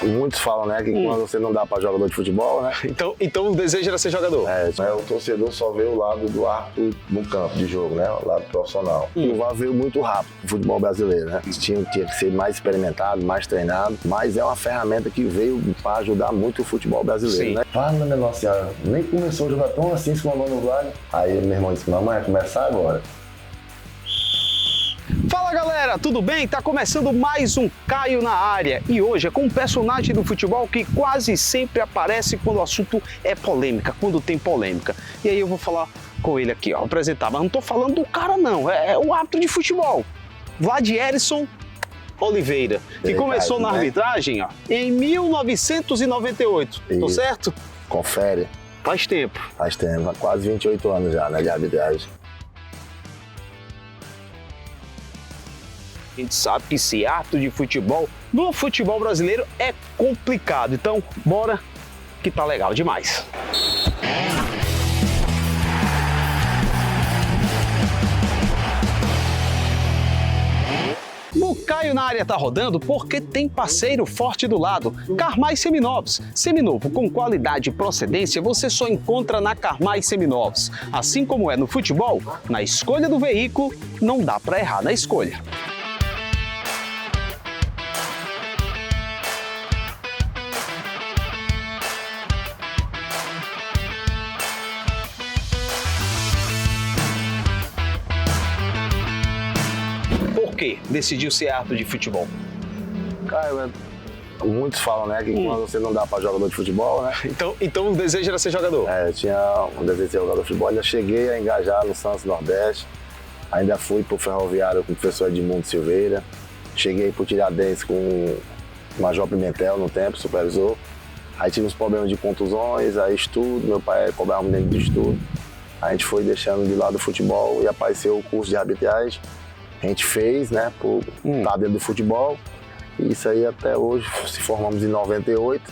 Muitos falam, né, que quando você não dá para jogador de futebol, né? Então o desejo era ser jogador. O torcedor só vê o lado do árbitro no campo de jogo, né? O lado profissional. O VAR veio muito rápido no futebol brasileiro, né? Tinha que ser mais experimentado, mais treinado, mas é uma ferramenta que veio para ajudar muito o futebol brasileiro, né? Fala, minha Nossa Senhora, nem começou a jogar tão assim com a mão no Vlad. Aí meu irmão disse, mamãe, vai começar agora. Fala galera, tudo bem? Tá começando mais um Caio na Área e hoje é com um personagem do futebol que quase sempre aparece quando o assunto é polêmica, quando tem polêmica. E aí eu vou falar com ele aqui, ó, apresentar, mas não tô falando do cara não, é o árbitro de futebol, Vladierson Oliveira, que começou na arbitragem ó, em 1998, tô certo? Confere. Faz tempo. Faz tempo, quase 28 anos já, né, de arbitragem. A gente sabe que esse ato de futebol no futebol brasileiro é complicado. Então, bora que tá legal demais. O Caio na Área tá rodando porque tem parceiro forte do lado, Carmais Seminovos. Seminovo com qualidade e procedência você só encontra na Carmais Seminovos. Assim como é no futebol, na escolha do veículo não dá para errar na escolha. Por que decidiu ser árbitro de futebol? Cara, muitos falam, né, que quando você não dá para jogador de futebol, né? Então o desejo era ser jogador? Eu tinha um desejo de ser jogador de futebol, ainda cheguei a engajar no Santos Nordeste, ainda fui pro Ferroviário com o professor Edmundo Silveira, cheguei pro Tiradentes com o Major Pimentel no tempo, supervisor, aí tive uns problemas de contusões, aí estudo, meu pai cobrava um dentro de estudo, a gente foi deixando de lado o futebol e apareceu o curso de arbitragem. A gente fez, né, por estar dentro do futebol, e isso aí até hoje, se formamos em 98.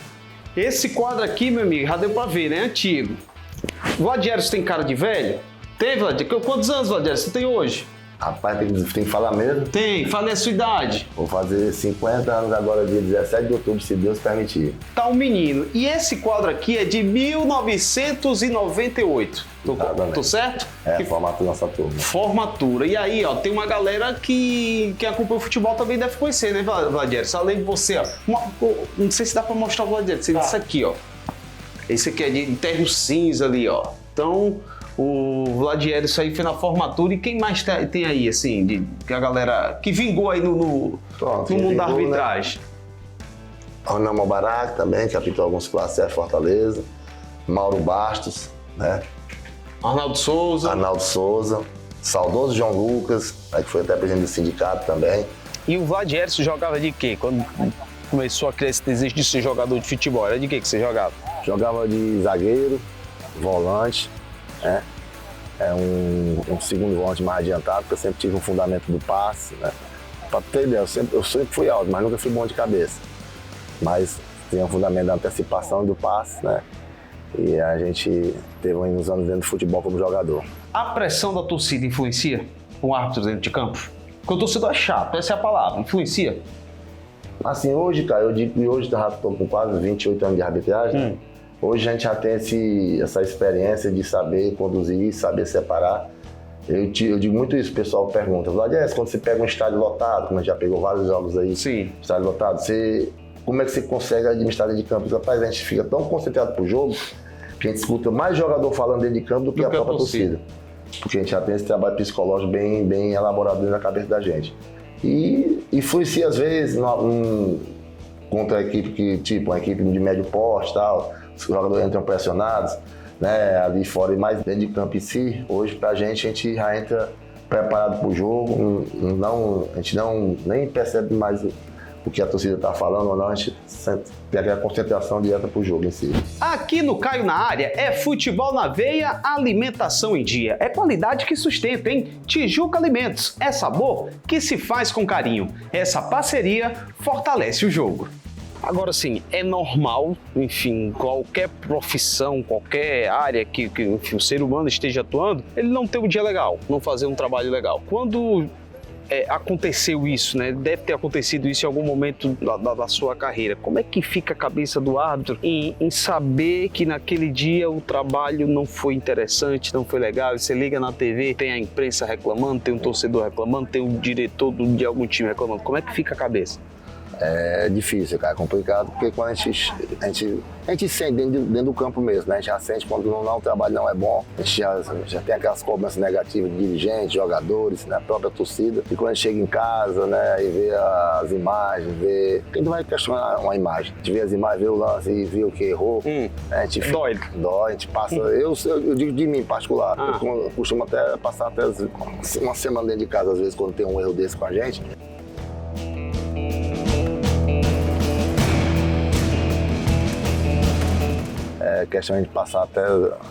Esse quadro aqui, meu amigo, já deu pra ver, né, antigo. Vladierson tem cara de velho? Tem, Vladierson? Quantos anos, Vladierson, você tem hoje? Rapaz, tem que falar mesmo? Tem, fala a sua idade. Vou fazer 50 anos agora, dia 17 de outubro, se Deus permitir. Tá um menino. E esse quadro aqui é de 1998. Tô certo? É, a formatura da nossa turma. Formatura. E aí, ó, tem uma galera que acompanha o futebol também deve conhecer, né, Vladierson? Além de você, ó. Não sei se dá pra mostrar o Vladierson. Isso aqui, ó. Esse aqui é de terno cinza ali, ó. Então, o Vladierson aí foi na formatura. E quem mais tem aí, assim, que a galera que vingou aí no mundo da arbitragem? Né? Ronald Mobarak também, que apitou alguns classes Fortaleza. Mauro Bastos, né? Arnaldo Souza, saudoso João Lucas, que foi até presidente do sindicato também. E o Vladierson jogava de quê? Quando começou a criar esse desejo de ser jogador de futebol, era de quê que você jogava? Jogava de zagueiro, volante, né? Um segundo volante mais adiantado, porque eu sempre tive um fundamento do passe, né? Pra ter ideia, eu sempre fui alto, mas nunca fui bom de cabeça. Mas tinha um fundamento da antecipação e do passe, né? E a gente teve uns anos dentro do futebol como jogador. A pressão da torcida influencia o árbitro dentro de campo? Porque o torcedor é chato, essa é a palavra, influencia? Assim, hoje, cara, eu digo que hoje eu estou com quase 28 anos de arbitragem, né? Hoje a gente já tem essa experiência de saber conduzir, saber separar. Eu digo muito isso, o pessoal pergunta, Vladierson, quando você pega um estádio lotado, como a gente já pegou vários jogos aí, estádio lotado, como é que você consegue administrar dentro de campo? Rapaz, a gente fica tão concentrado pro jogo que a gente escuta mais jogador falando dentro de campo do que a própria torcida. Porque a gente já tem esse trabalho psicológico bem elaborado dentro da cabeça da gente. E influencia às vezes contra a equipe uma equipe de médio porte e tal, os jogadores entram pressionados, né, ali fora e mais dentro de campo em si. Hoje pra gente, a gente já entra preparado pro jogo, a gente nem percebe mais o que a torcida está falando ou não, a gente tem aquela concentração direta para o jogo em si. Aqui no Caio na Área é futebol na veia, alimentação em dia. É qualidade que sustenta, hein? Tijuca Alimentos, é sabor que se faz com carinho. Essa parceria fortalece o jogo. Agora sim, é normal, enfim, qualquer profissão, qualquer área que enfim, o ser humano esteja atuando, ele não ter um dia legal, não fazer um trabalho legal. Quando aconteceu isso, né? Deve ter acontecido isso em algum momento da sua carreira. Como é que fica a cabeça do árbitro em saber que naquele dia o trabalho não foi interessante, não foi legal? Você liga na TV, tem a imprensa reclamando, tem um torcedor reclamando, tem um diretor de algum time reclamando. Como é que fica a cabeça? É difícil, cara, é complicado, porque quando a gente sente dentro do campo mesmo, né? A gente já sente quando o trabalho não é bom, a gente já tem aquelas cobranças negativas de dirigentes, jogadores, né? A própria torcida. E quando a gente chega em casa, né, e vê as imagens, quem não vai questionar uma imagem? A gente vê as imagens, vê o lance e vê o que errou. A gente dói, a gente passa. Eu digo de mim em particular, eu costumo até passar até uma semana dentro de casa, às vezes, quando tem um erro desse com a gente. É questão de passar até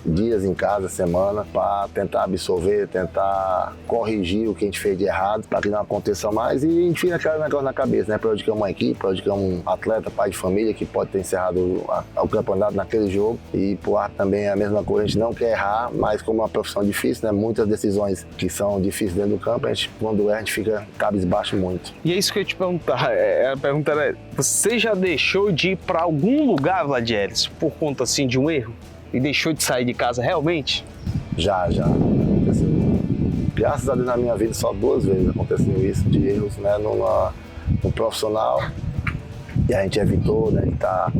dias em casa, semana, para tentar absorver, tentar corrigir o que a gente fez de errado, para que não aconteça mais. E a gente fica aquele negócio na cabeça, né? Prejudicamos uma equipe, prejudicamos um atleta, pai de família, que pode ter encerrado o campeonato naquele jogo. E pro árbitro também é a mesma coisa, a gente não quer errar, mas como é uma profissão difícil, né? Muitas decisões que são difíceis dentro do campo, quando erra, a gente fica cabisbaixo muito. E é isso que eu ia te perguntar. A pergunta era, você já deixou de ir para algum lugar, Vladieres, por conta assim de um erro? E deixou de sair de casa realmente? Já. Aconteceu. Graças a Deus na minha vida só 2 vezes aconteceu isso, de erros, né, no profissional. E a gente evitou, né, de estar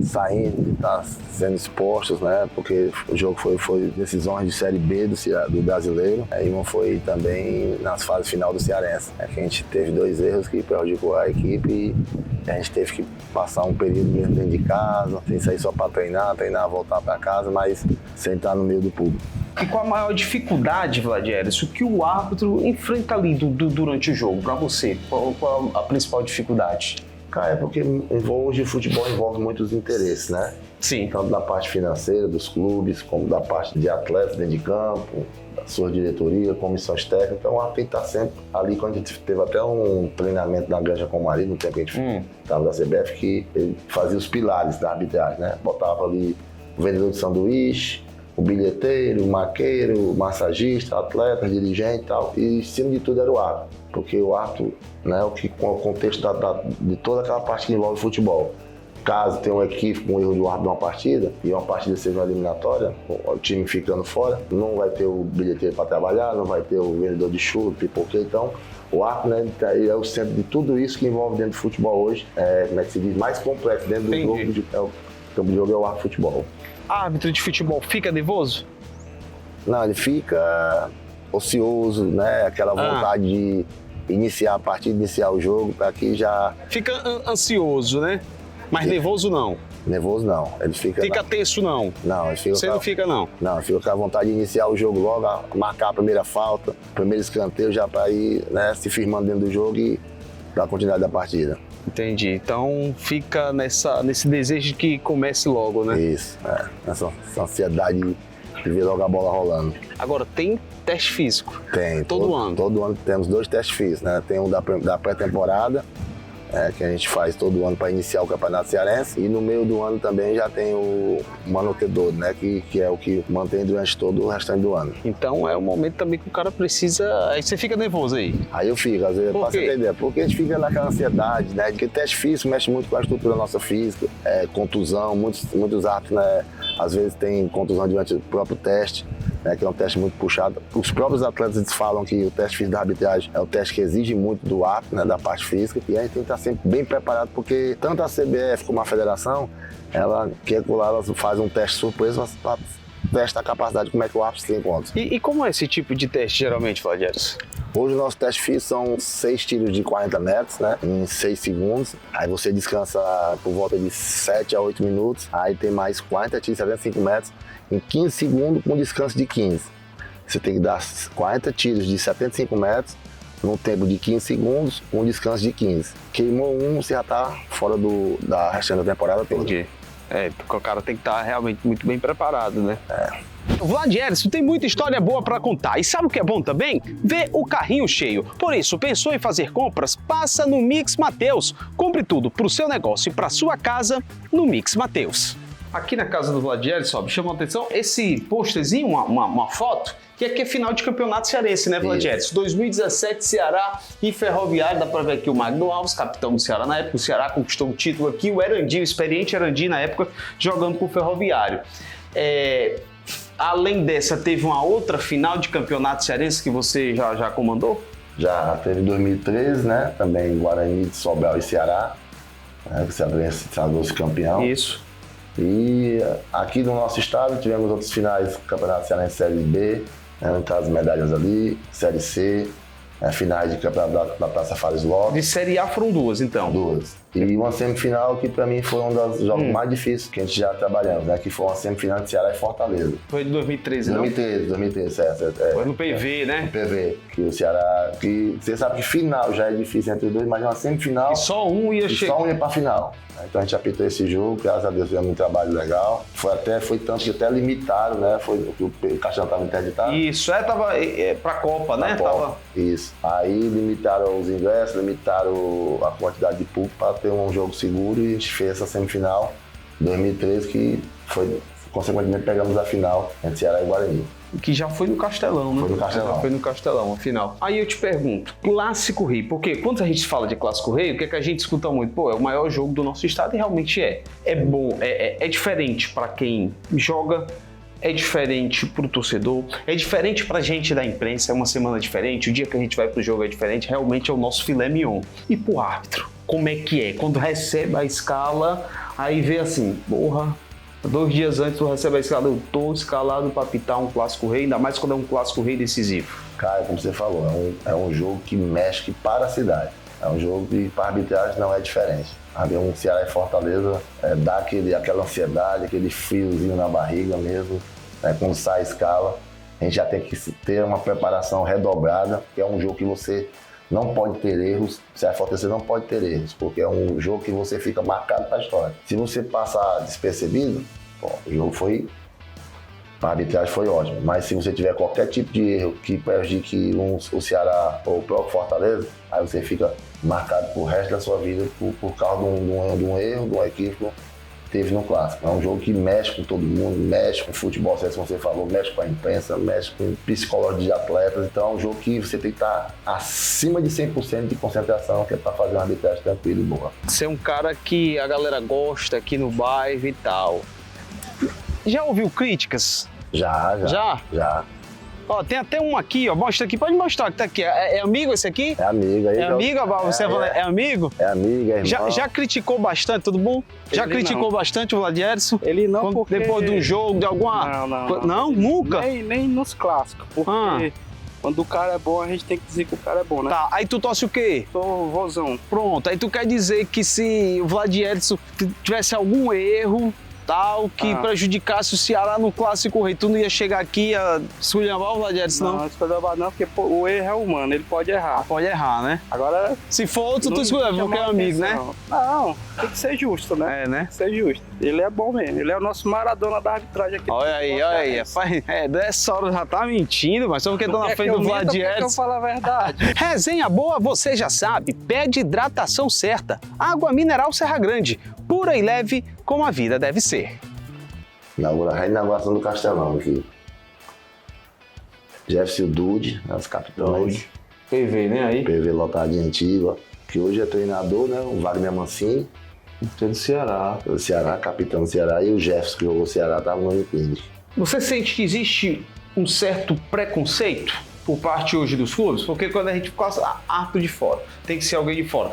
saindo, de estar sendo expostos, né, porque o jogo foi decisões de Série B do brasileiro. E uma foi também nas fases final do Cearense, que a gente teve 2 erros que prejudicou a equipe e a gente teve que passar um período mesmo dentro de casa, sem sair só para treinar, voltar para casa, mas sem estar no meio do público. E qual a maior dificuldade, Vladieres, o que o árbitro enfrenta ali durante o jogo, para você? Qual a principal dificuldade? Cara, é porque hoje o futebol envolve muitos interesses, né? Sim. Tanto da parte financeira dos clubes, como da parte de atletas dentro de campo, da sua diretoria, comissões técnicas. Então, o árbitro está sempre ali. Quando a gente teve até um treinamento na Granja com o Marido, no tempo que a gente estava da CBF, que ele fazia os pilares da arbitragem, né? Botava ali o vendedor de sanduíche, o bilheteiro, o maqueiro, o massagista, atleta, dirigente e tal. E em cima de tudo era o árbitro, porque o árbitro, né, o contexto de toda aquela parte que envolve o futebol. Caso tenha um equívoco, um erro do árbitro de uma partida, e uma partida seja uma eliminatória, o time ficando fora, não vai ter o bilheteiro para trabalhar, não vai ter o vendedor de churro, pipoqueiro. Então, o árbitro, né, ele é o centro de tudo isso que envolve dentro do futebol hoje. Como é que se diz? Mais complexo dentro do jogo, o campo de jogo é o árbitro de futebol. Árbitro de futebol fica nervoso? Não, ele fica ocioso, né? Aquela vontade de iniciar a partida, iniciar o jogo, para que já... Fica ansioso, né? Mas nervoso não? Nervoso não. Ele fica tenso não? Não, ele fica... Você não fica não? Não, ele fica com a vontade de iniciar o jogo logo, marcar a primeira falta, primeiro escanteio, já para ir, né, se firmando dentro do jogo e dar continuidade da partida. Entendi. Então fica nesse desejo de que comece logo, né? Isso, essa ansiedade de ver logo a bola rolando. Agora, tem teste físico? Tem. Todo ano? Todo ano temos 2 testes físicos, né? Tem um da pré-temporada, que a gente faz todo ano para iniciar o Campeonato Cearense, e no meio do ano também já tem o manutedor, né, que é o que mantém durante todo o restante do ano. Então é um momento também que o cara precisa... Aí você fica nervoso aí? Aí eu fico, às vezes, pra você ter ideia, porque a gente fica naquela ansiedade, né, porque teste físico mexe muito com a estrutura nossa física, contusão, muitos árbitros, né, às vezes tem contusão durante o próprio teste, né, que é um teste muito puxado. Os próprios atletas falam que o teste físico da arbitragem é o teste que exige muito do árbitro, né, da parte física, e a gente tem que estar sempre bem preparado, porque tanto a CBF como a federação, ela faz um teste surpresa para testar a capacidade, como é que o árbitro se encontra. E como é esse tipo de teste, geralmente, Vladieres? Hoje o nosso teste físico são 6 tiros de 40 metros, né, em 6 segundos. Aí você descansa por volta de 7 a 8 minutos. Aí tem mais 40 tiros de 75 metros em 15 segundos com descanso de 15. Você tem que dar 40 tiros de 75 metros num tempo de 15 segundos com descanso de 15. Queimou um, você já está fora da restante da temporada toda. Entendi. O cara tem que estar realmente muito bem preparado, né? Vladieres, tem muita história boa para contar. E sabe o que é bom também? Ver o carrinho cheio. Por isso, pensou em fazer compras? Passa no Mix Mateus. Compre tudo para o seu negócio e para sua casa no Mix Mateus. Aqui na casa do Vladierson, me chamou a atenção esse posterzinho, uma foto, que aqui é final de campeonato cearense, né, Vladierson? 2017, Ceará e Ferroviário, dá pra ver aqui o Magno Alves, capitão do Ceará na época, o Ceará conquistou o título aqui, o Erandi, o experiente Erandi na época, jogando com o Ferroviário. Além dessa, teve uma outra final de campeonato cearense que você já comandou? Já teve em 2013, né? Também Guarani, Sobral e Ceará. O Cearense sagrou-se campeão. Isso. E aqui no nosso estado tivemos outros finais do Campeonato Cearense Série B, né, as medalhas ali, Série C, finais de campeonato da Praça Fares Lopes. De Série A foram duas, então? Duas. E uma semifinal que para mim foi um dos jogos mais difíceis que a gente já trabalhamos, né? Que foi uma semifinal de Ceará e Fortaleza. Foi de 2013, não? 2013, Foi no PV, né? No PV, que o Ceará... Que você sabe que final já é difícil entre os dois, mas uma semifinal... E só um ia chegar. Só um ia pra final. Então a gente apitou esse jogo, graças a Deus fizemos um trabalho legal. Foi tanto que até limitaram, né? Foi que o Caixão estava interditado. Isso, tava pra Copa, né? Copa, isso. Aí limitaram os ingressos, limitaram a quantidade de público para ter um jogo seguro e a gente fez essa semifinal em 2013, que foi, consequentemente, pegamos a final entre Ceará e Guarani. Que já foi no Castelão, né? Foi no Castelão. Já foi no Castelão, afinal. Aí eu te pergunto, Clássico Rei, porque quando a gente fala de Clássico Rei, o que é que a gente escuta muito? Pô, é o maior jogo do nosso estado e realmente é. É bom, é diferente para quem joga, é diferente pro torcedor, é diferente pra gente da imprensa, é uma semana diferente, o dia que a gente vai pro jogo é diferente, realmente é o nosso filé mignon. E pro árbitro, como é que é? Quando recebe a escala, aí vê assim, porra, 2 dias antes tu recebe a escala, eu tô escalado para apitar um Clássico Rei, ainda mais quando é um Clássico Rei decisivo. Cara, como você falou, é um jogo que mexe para a cidade. É um jogo que para a arbitragem não é diferente. Um Ceará e Fortaleza dá aquela ansiedade, aquele friozinho na barriga mesmo. Quando sai a escala, a gente já tem que ter uma preparação redobrada, que é um jogo que você não pode ter erros. Ceará e Fortaleza não pode ter erros, porque é um jogo que você fica marcado para a história. Se você passar despercebido, o jogo para a arbitragem foi ótimo, mas se você tiver qualquer tipo de erro que prejudique o Ceará ou o próprio Fortaleza, aí você fica marcado pro resto da sua vida por causa de um erro, de um equívoco que teve no Clássico. É um jogo que mexe com todo mundo, mexe com o futebol, como você falou, mexe com a imprensa, mexe com psicologia de atletas, então é um jogo que você tem que estar acima de 100% de concentração, que é para fazer uma arbitragem tranquila e boa. Você é um cara que a galera gosta aqui no bairro e tal. Já ouviu críticas? Já. Ó, tem até um aqui, ó, mostra aqui, pode mostrar que tá aqui. É amigo esse aqui? É amigo. Aí é amigo, você é amigo? É amigo, é irmão. Já criticou bastante, tudo bom? Já criticou bastante o Vladierson? Ele não, porque... Depois de um jogo, de alguma... Não? Nunca? Nem nos clássicos, porque... Quando o cara é bom, a gente tem que dizer que o cara é bom, né? Tá, aí tu torce o quê? Sou vozão. Pronto, aí tu quer dizer que se o Vladierson tivesse algum erro, tal, que prejudicasse o Ceará no Clássico Rei, tu não ia chegar aqui a esculhambar o Vladierson, não? Não, esculhambar não, porque o erro é humano, ele pode errar. Pode errar, né? Agora... Se for outro, tu esculhamba, porque é amigo, né? Não, tem que ser justo, né? É, né? Tem que ser justo. Ele é bom mesmo, ele é o nosso Maradona da arbitragem aqui. Olha aí. Dessa hora já tá mentindo, mas só porque tô na frente do Vladierson. Eu falo a verdade. Resenha boa, você já sabe, pede hidratação certa. Água mineral Serra Grande, pura e leve, como a vida deve ser. A inauguração do Castelão aqui. Jefferson Dude, os capitães. PV, né, aí? PV lotadinho antigo, que hoje é treinador, né? O Wagner Mancini. Do Ceará. Do Ceará, capitão do Ceará. E o Jefferson, que jogou o Ceará, estava no Uniclinic. Você sente que existe um certo preconceito por parte hoje dos clubes? Porque quando a gente fica árbitro de fora, tem que ser alguém de fora.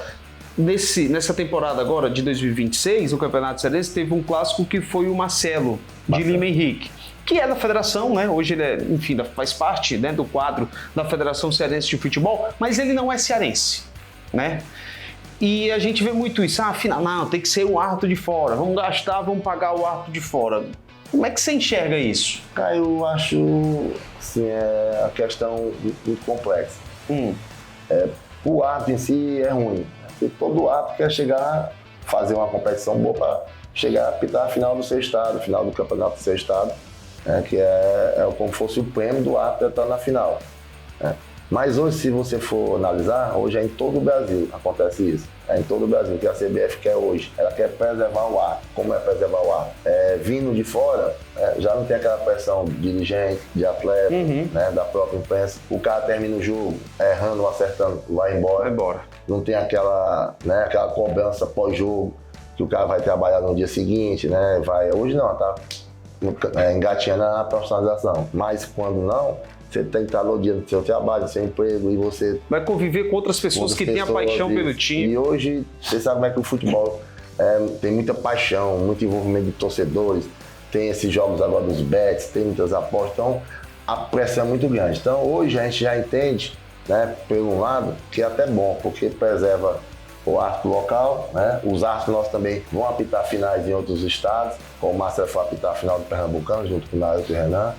Nessa temporada agora de 2026, o Campeonato Cearense teve um clássico que foi o Marcelo de Lima Henrique, que é da federação, né? Hoje ele faz parte, né, do quadro da Federação Cearense de Futebol, mas ele não é cearense, né? E a gente vê muito isso, afinal, não, tem que ser o árbitro de fora, vamos gastar, vamos pagar o árbitro de fora. Como é que você enxerga isso? Cara, eu acho, assim, a questão muito complexa. O árbitro em si é ruim. Todo árbitro quer chegar, fazer uma competição boa para chegar a apitar a final do seu estado, final do campeonato do seu estado, que é como se fosse o prêmio do árbitro estar na final. Mas hoje, se você for analisar, hoje é em todo o Brasil acontece isso. É em todo o Brasil. O que a CBF quer hoje? Ela quer preservar o ar. Como é preservar o ar? Vindo de fora, já não tem aquela pressão de dirigente, de atleta, né, da própria imprensa. O cara termina o jogo, errando, acertando, vai embora. Não tem aquela cobrança pós-jogo, que o cara vai trabalhar no dia seguinte, né? Hoje não, tá engatinhando na profissionalização. Mas quando não, você tem que estar no dia do seu trabalho, do seu emprego, e você vai conviver com outras pessoas que têm a paixão pelo time. E hoje, você sabe como é que o futebol tem muita paixão, muito envolvimento de torcedores, tem esses jogos agora dos bets, tem muitas apostas, então a pressão é muito grande. Então hoje a gente já entende, né, por um lado, que é até bom, porque preserva o árbitro local, né? Os árbitros nossos também vão apitar finais em outros estados, como o Márcio foi apitar a final do Pernambucano, junto com o Nailton e o Renan,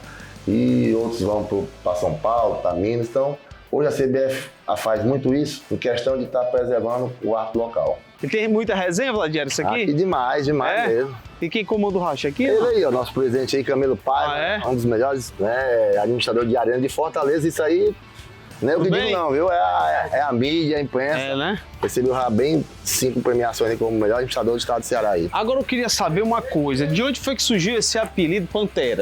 e outros vão para São Paulo, para Minas. Então, hoje a CBF faz muito isso em questão de estar preservando o árbitro local. E tem muita resenha, Vladiero, isso aqui? Aqui demais mesmo. E quem comanda o racha aqui? Ele aí, o nosso presidente aí, Camilo Paiva, um dos melhores, né, administrador de arena de Fortaleza. Isso aí, não é o que digo não, viu? É a mídia, a imprensa. Né? Recebeu já bem 5 premiações aí como melhor administrador do estado do Ceará aí. Agora eu queria saber uma coisa, de onde foi que surgiu esse apelido Pantera?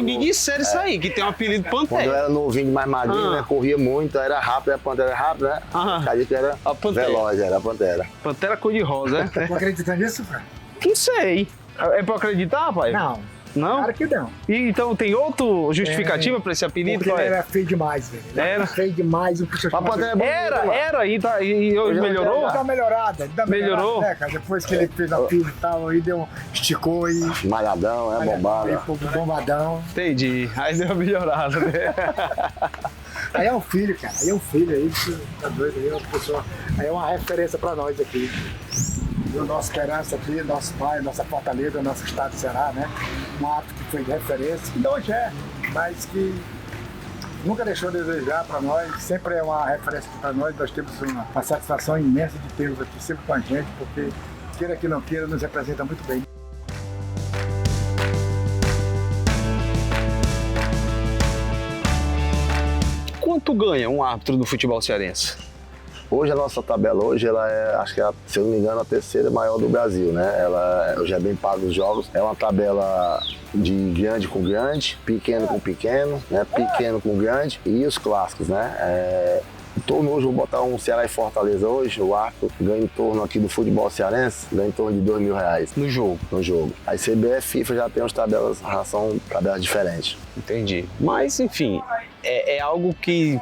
Me disseram isso aí, que tem um apelido Pantera. Quando eu era novinho, mais magrinho, né, corria muito, era rápido, era Pantera rápido, né? Cadê que era veloz, era a Pantera. Pantera cor-de-rosa, né? Não acredita nisso, cara? Não sei. É pra acreditar, pai? Não. Não? Claro que não. E, então tem outra justificativa pra esse apelido? Porque ele era feio demais, velho. Era feio demais. O a Pantera é bonita, era, e hoje melhorou? Dá melhorada. Melhorou? Né, cara? Depois que ele fez a filha e tal, aí esticou e... Malhadão, bombado. Bombadão. Entendi. Aí deu uma melhorada, né? Aí é um filho, cara. Aí é um filho aí, tá doido aí, uma pessoa. Aí é uma referência pra nós aqui. E o nosso esperança aqui, nosso pai, nossa Fortaleza, nosso estado do Ceará, né? Um ato que foi de referência, que hoje mas que nunca deixou de desejar para nós, sempre é uma referência para nós. Nós temos uma satisfação imensa de tê-los aqui sempre com a gente, porque queira que não queira, nos representa muito bem. Quanto ganha um árbitro do futebol cearense? Hoje a nossa tabela, ela é, acho que se eu não me engano, a terceira maior do Brasil, né? Ela hoje é bem paga os jogos. É uma tabela de grande com grande, pequeno com pequeno, né? Pequeno com grande e os clássicos, né? Hoje, vou botar um Ceará e Fortaleza hoje, o árbitro ganha em torno aqui do futebol cearense, ganha em torno de R$2.000. No jogo? No jogo. Aí CBF e FIFA já tem umas tabelas, são tabelas diferentes. Entendi. Mas, enfim, é algo que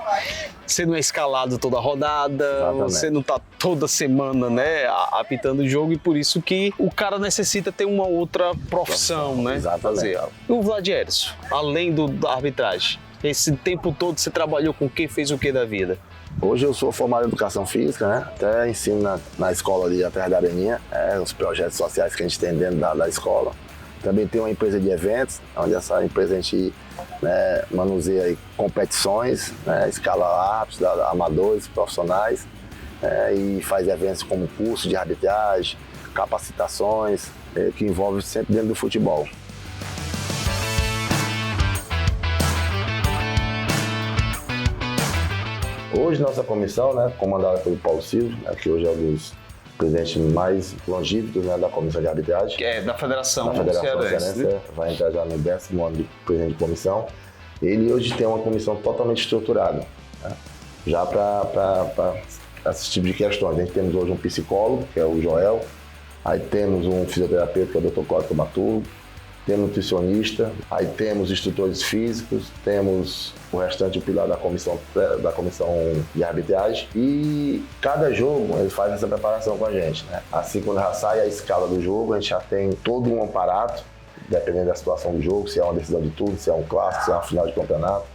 você não é escalado toda rodada, exatamente. Você não tá toda semana, né, apitando o jogo, e por isso que o cara necessita ter uma outra profissão, né? Exatamente. E o Vladierson, além da arbitragem, esse tempo todo você trabalhou com quem, fez o que da vida? Hoje eu sou formado em Educação Física, né? Até ensino na escola ali atrás da Areninha, os projetos sociais que a gente tem dentro da escola. Também tem uma empresa de eventos, onde essa empresa a gente, né, manuseia aí competições, né, escala árbitros, amadores, profissionais, e faz eventos como curso de arbitragem, capacitações, que envolve sempre dentro do futebol. Hoje nossa comissão, né, comandada pelo Paulo Silva, né, que hoje é um dos presidentes mais longínquos, né, da comissão de arbitragem. Que é da Federação, Cearense, vai entrar já no 10º ano de presidente de comissão. Ele hoje tem uma comissão totalmente estruturada, né, já para esse tipo de questões. A gente temos hoje um psicólogo, que é o Joel, aí temos um fisioterapeuta, que é o Dr. Cláudio Maturgo, temos nutricionista, aí temos instrutores físicos, temos o restante o pilar da comissão de arbitragem, e cada jogo ele faz essa preparação com a gente, né? Assim, quando já sai a escala do jogo, a gente já tem todo um aparato, dependendo da situação do jogo, se é uma decisão de tudo, se é um clássico, se é uma final de campeonato,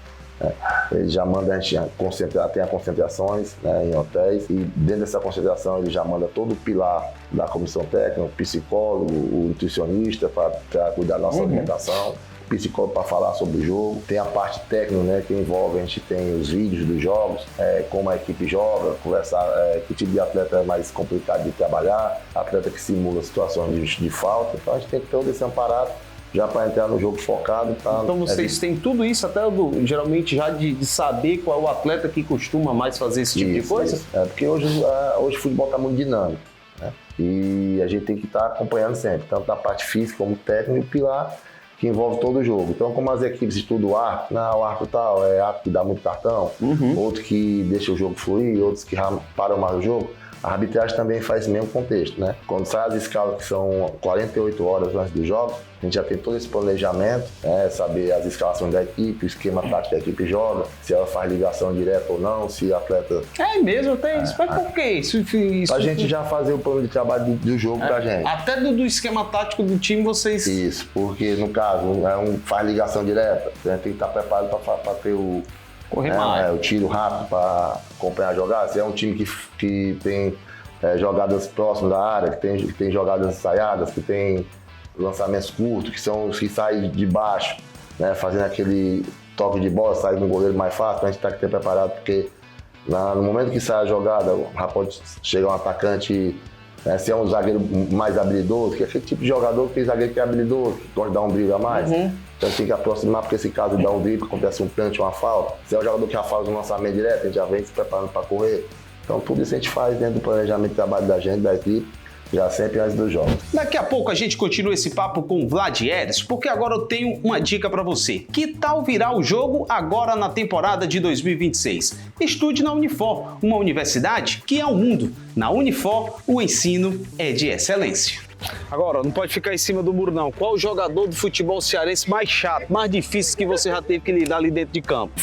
né? Ele já manda a gente concentrar, tem as concentrações, né, em hotéis, e dentro dessa concentração ele já manda todo o pilar da comissão técnica, o psicólogo, o nutricionista para cuidar da nossa alimentação, psicólogo para falar sobre o jogo, tem a parte técnica, né, que envolve, a gente tem os vídeos dos jogos, como a equipe joga, conversar que tipo de atleta é mais complicado de trabalhar, atleta que simula situações de falta, então a gente tem que ter todo esse amparado já para entrar no jogo focado. Então vocês têm tudo isso, até geralmente já de saber qual é o atleta que costuma mais fazer esse tipo de coisa? Isso. Porque hoje o futebol está muito dinâmico, né? E a gente tem que estar acompanhando sempre, tanto na parte física como técnica, e o pilar que envolve todo o jogo. Então, como as equipes estudam o árbitro, o árbitro tal é árbitro que dá muito cartão, outro que deixa o jogo fluir, outros que param mais o jogo, a arbitragem também faz o mesmo contexto, né? Quando sai as escalas que são 48 horas antes dos jogos, a gente já tem todo esse planejamento, saber as escalações da equipe, o esquema tático que a equipe joga, se ela faz ligação direta ou não, se o atleta... É mesmo, tem isso. Mas por que isso? Pra gente já fazer o plano de trabalho do jogo pra gente. Até do esquema tático do time vocês... Isso, porque no caso, faz ligação direta, a gente tem que estar preparado pra ter o... Correr mais. O tiro rápido para acompanhar a jogada. Se é um time que tem jogadas próximas da área, que tem jogadas ensaiadas, que tem lançamentos curtos, que são os que saem de baixo, né, fazendo aquele toque de bola, sair do goleiro mais fácil, a gente tem que ter preparado, porque no momento que sai a jogada, já pode chegar um atacante, se é um zagueiro mais habilidoso, que é aquele tipo de jogador que tem zagueiro que é habilidoso, que pode dar um drible a mais. Então tem que aproximar, porque esse caso de dar um drible, acontece um pênalti, uma falta. Se é um jogador que já faz um lançamento direto, a gente já vem se preparando para correr. Então tudo isso a gente faz dentro do planejamento de trabalho da gente, da equipe, já sempre antes dos jogos. Daqui a pouco a gente continua esse papo com o Vlad Eres, porque agora eu tenho uma dica para você. Que tal virar o jogo agora na temporada de 2026? Estude na Unifor, uma universidade que é o mundo. Na Unifor, o ensino é de excelência. Agora, não pode ficar em cima do muro, não. Qual o jogador do futebol cearense mais chato, mais difícil que você já teve que lidar ali dentro de campo?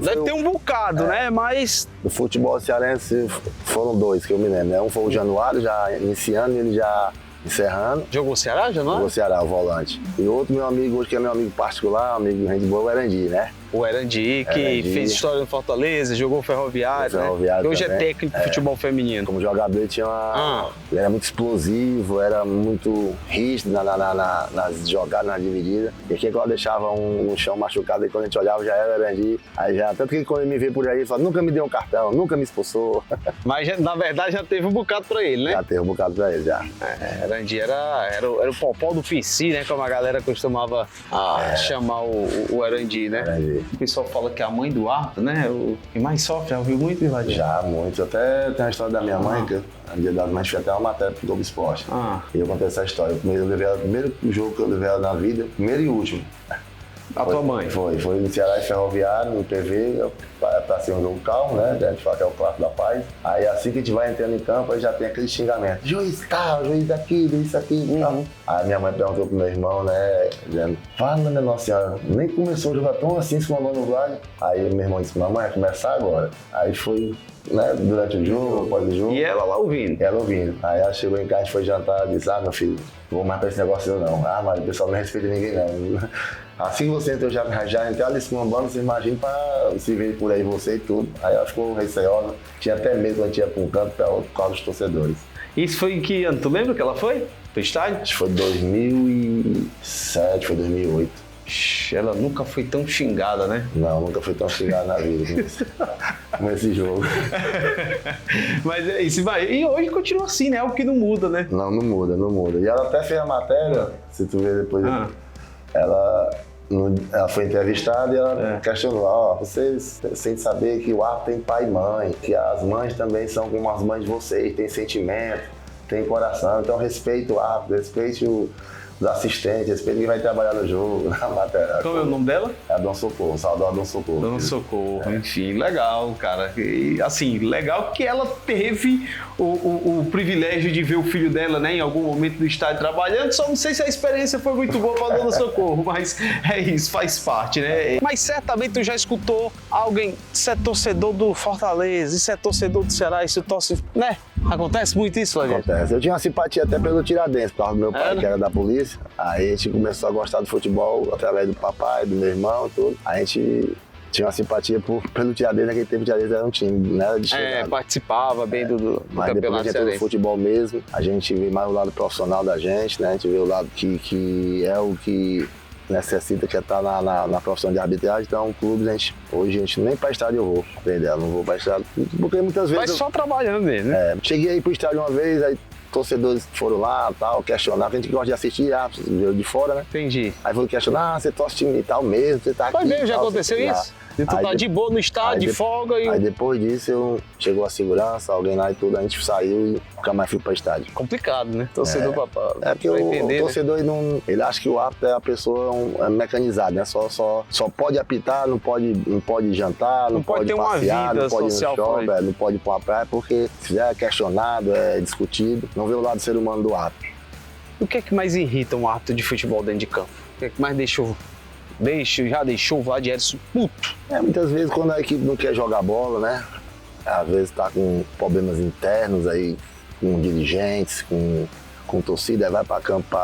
Deve ter um bocado, né? Mas... Do futebol cearense foram dois que eu me lembro, né? Um foi o Januário, já iniciando, e ele já encerrando. Jogou Ceará, Januário? Jogou Ceará, o volante. E outro meu amigo, hoje que é meu amigo particular, amigo do handball, o Erandi, né? O Erandi, que fez história no Fortaleza, jogou Ferroviário, né? E hoje é técnico de futebol feminino. Como jogador, ele tinha ele era muito explosivo, era muito rígido nas jogadas, nas divididas. E aqui quando deixava um chão machucado, aí quando a gente olhava já era Erandi. Aí já, tanto que quando ele me vê por aí, ele fala, nunca me deu um cartão, nunca me expulsou. Mas na verdade já teve um bocado pra ele, né? Já teve um bocado pra ele, já. Erandi era o popó do PC, né? Como a galera costumava chamar o Erandi, né? Erandi. O pessoal fala que é a mãe do árbitro, né? O que mais sofre, já ouviu muito, Vlad? Já, muito. Até tem a história da minha mãe, que no dia das mães fez até uma matéria pro Globo Esporte. E eu contei essa história. O primeiro jogo que eu levei ela na vida, primeiro e último. A tua mãe? Foi no Ceará e Ferroviário, no PV, pra ser um jogo calmo, né? A gente fala que é o clássico da paz. Aí assim que a gente vai entrando em campo, aí já tem aquele xingamento. Juiz tal, juiz daquilo, isso aqui e tal. Aí minha mãe perguntou pro meu irmão, né? Dizendo, fala, minha Nossa Senhora, nem começou a jogar tão assim se mandou no Vlad. Aí meu irmão disse, mamãe, vai começar agora. Aí foi, né, durante o jogo, após o jogo. E ela lá ouvindo? Ela ouvindo. Aí ela chegou em casa, a gente foi jantar, disse, meu filho, não vou mais pra esse negócio não. Mas o pessoal não respeita ninguém não. Assim que você entrou, já entrou ali se mambando, você imagina pra se ver por aí você e tudo. Aí ela ficou receosa, tinha até medo quando a gente ia pra um canto por causa dos torcedores. Isso foi em que ano? Tu lembra que ela foi pro estádio? Acho que foi 2007, foi 2008. Ela nunca foi tão xingada, né? Não, nunca foi tão xingada na vida como esse jogo. Mas é isso, vai. E hoje continua assim, né? É o que não muda, né? Não muda. E ela até fez a matéria, se tu ver depois, ela foi entrevistada e ela questionou, vocês sentem saber que o árbitro tem pai e mãe, que as mães também são como as mães de vocês, tem sentimento, tem coração, então respeite o árbitro, respeite os assistentes, respeite quem vai trabalhar no jogo, na matéria. Qual é o nome dela? É a Dona Socorro, saudosa Dona Socorro. Dona Socorro, enfim, legal, cara. E, assim, legal que ela teve o privilégio de ver o filho dela, né, em algum momento do estádio trabalhando. Só não sei se a experiência foi muito boa para a Dona Socorro, mas é isso, faz parte, né? Mas certamente tu já escutou alguém, isso é torcedor do Fortaleza, isso é torcedor do Ceará, isso torce, né? Acontece muito isso, Flávio? Acontece. Eu tinha uma simpatia até pelo Tiradentes, por causa do meu pai, que era da polícia. Aí a gente começou a gostar do futebol através do papai, do meu irmão e tudo. A gente tinha uma simpatia pelo Tiradentes, naquele tempo o Tiradentes era um time, não era de chegada. Participava bem do mas campeonato depois a gente do futebol mesmo, a gente vê mais o lado profissional da gente, né? A gente vê o lado que é o que necessita, que é estar na profissão de arbitragem. Então, clubes, hoje a gente nem para estádio eu vou, entendeu? Não vou para estádio, porque muitas vezes... Vai só trabalhando mesmo, né? Cheguei aí pro estádio uma vez, aí torcedores foram lá, tal, questionar, a gente gosta de assistir de fora, né? Entendi. Aí foram questionar, você torce time e tal mesmo, você tá aqui. Foi mesmo, já tal, aconteceu isso? E tu aí tá de boa no estádio, de folga e... Aí depois disso, chegou a segurança, alguém lá e tudo, a gente saiu e nunca mais fui pra estádio. Complicado, né? Torcedor pra porque entender, o torcedor, ele acha que o árbitro é a pessoa mecanizada, né? Só pode apitar, não pode jantar, não pode ter passear, uma vida não pode ir social no shopping, não pode ir pra uma praia, porque se é questionado, é discutido, não vê o lado do ser humano do árbitro. O que é que mais irrita um árbitro de futebol dentro de campo? O que é que mais já deixou o Vlad Yerson puto? Muitas vezes quando a equipe não quer jogar bola, né? Às vezes tá com problemas internos aí, com dirigentes, com torcida, aí vai para campo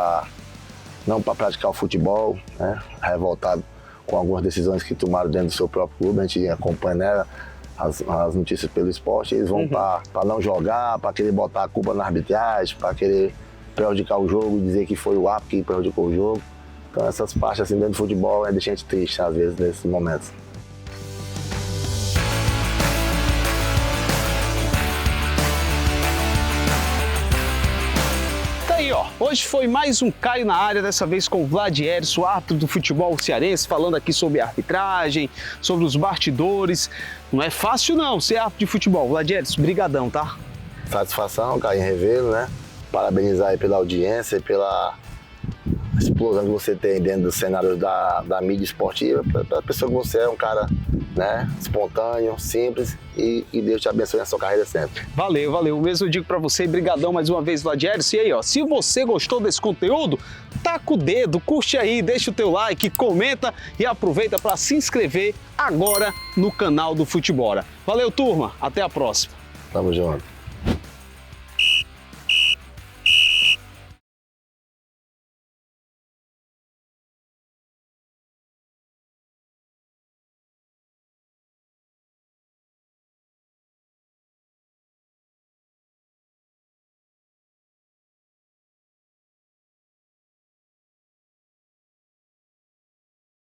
não para praticar o futebol, né? Revoltado com algumas decisões que tomaram dentro do seu próprio clube, a gente acompanha, né, as notícias pelo esporte, eles vão para não jogar, para querer botar a culpa na arbitragem, para querer prejudicar o jogo, dizer que foi o árbitro que prejudicou o jogo. Então essas partes assim dentro do futebol deixa a gente triste às vezes nesses momentos. Tá aí, ó. Hoje foi mais um Caio na área, dessa vez com o Vlad Yerson, árbitro do futebol cearense, falando aqui sobre arbitragem, sobre os bastidores. Não é fácil não ser árbitro de futebol. Vlad Yerson, brigadão, tá? Satisfação, Caio, em revê-lo, né? Parabenizar aí pela audiência e pela explosão que você tem dentro do cenário da mídia esportiva, pela pessoa que você é, um cara, né, espontâneo, simples, e Deus te abençoe na sua carreira sempre. Valeu, valeu. O mesmo eu digo pra você, brigadão mais uma vez, Vlad Yerson. E aí, ó, se você gostou desse conteúdo, taca o dedo, curte aí, deixa o teu like, comenta e aproveita para se inscrever agora no canal do Futebora. Valeu, turma, até a próxima. Tamo junto.